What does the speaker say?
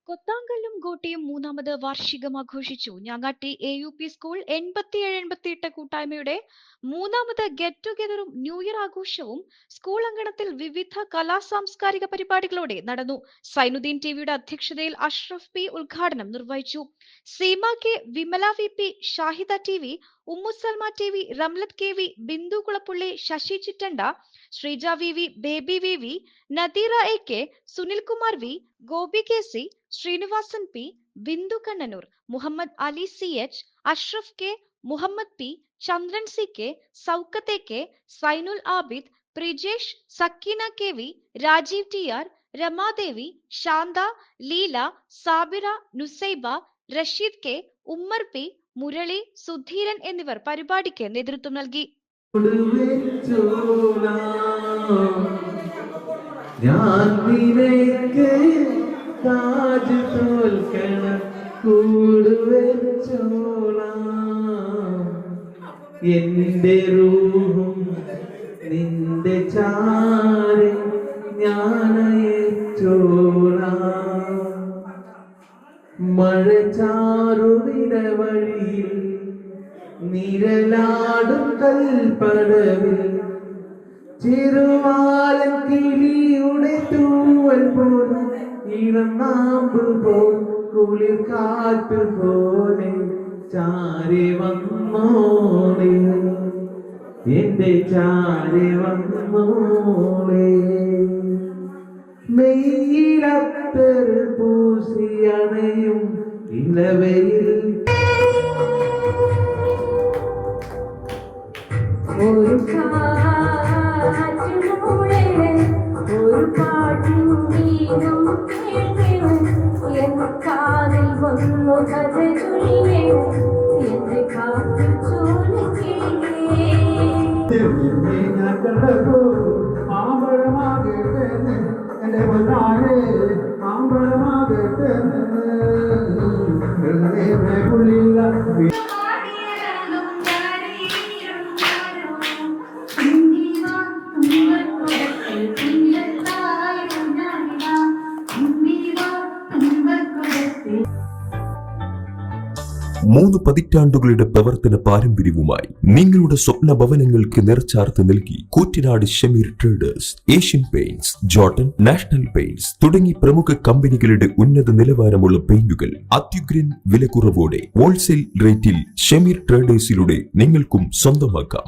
കൊത്താങ്കല്ലും ഗോട്ടിയും മൂന്നാമത് വാർഷികം ആഘോഷിച്ചു. ഞാങ്ങാട്ടി AUP സ്കൂൾ 87-88 കൂട്ടായ്മയുടെ മൂന്നാമത് ഗെറ്റ് ടുഗെദറും ന്യൂ ഇയർ ആഘോഷവും സ്കൂൾ അങ്കണത്തിൽ വിവിധ കലാസാംസ്കാരിക പരിപാടികളോടെ നടന്നു. സൈനുദ്ദീൻ ടിവിയുടെ അധ്യക്ഷതയിൽ അഷ്റഫ് പി ഉദ്ഘാടനം നിർവഹിച്ചു. Seema K, Vimala VP, Shahida TV, Ummusalma TV, Ramlath KV, Bindu Kulappully, Sasi Chittanda, Sreeja VV, Baby VV, Nadeera AK, Sunilkumar V, Gopi KC, Srinivasan P, Bindu Kannanur, Muhammad Ali CH, Ashraf K, Muhammad P, Chandran CK, Saukath AK, Sainul Abid, Prijesh, Sakeena KV, Rajeev TR, Ramadevi, Shantha, Leela, Sabira, Nusaiba, Rasheed K, Ummer P, Murali, Sudheeran എന്നിവർ പരിപാടിക്ക് നേതൃത്വം നൽകി. എന്റെ റൂഹും നിന്റെ ചാരെ ഞാനയച്ചോളാം. മഴ ചാറുവിട വഴിയിൽ നിഴലാടും കൽപ്പടവിൽ ചെറുവാലൻ കിളിയുടെ തൂവൽ പോൽ ഇളനാമ്പ് പോൽ കുളിർ കാറ്റ് പോലെ ചാരി വന്നോളെ, എന്റെ ചാരി വന്നോളെ. മെയ്യിലത്തർ പൂസിയണയും ഇളവയിൽ ഒരു ഒരു പാട്ടും ഗീതം എന്റെ കാതിൽ വന്നു കഥ ചൊല്ലിയേ എന്റെ കാത്തു ചോദിക്കേ ഞാൻ കണ്ടപ്പോ ആമ്പഴമാകട്ടെ എന്റെ പൊന്നാരെ, ആമ്പഴമാകട്ടെ പുള്ളില്ല. മൂന്ന് പതിറ്റാണ്ടുകളുടെ പ്രവർത്തന പാരമ്പര്യവുമായി നിങ്ങളുടെ സ്വപ്ന ഭവനങ്ങൾക്ക് നിറച്ചാർത്ത് നൽകി Koottanad Shameer traders, Asian paints, Jordan, national paints തുടങ്ങി പ്രമുഖ കമ്പനികളുടെ ഉന്നത നിലവാരമുള്ള പെയിന്റുകൾ അത്യുഗ്രൻ വിലക്കുറവോടെ ഹോൾസെയിൽ റേറ്റിൽ ഷമീർ ട്രേഡേഴ്സിലൂടെ നിങ്ങൾക്കും സ്വന്തമാക്കാം.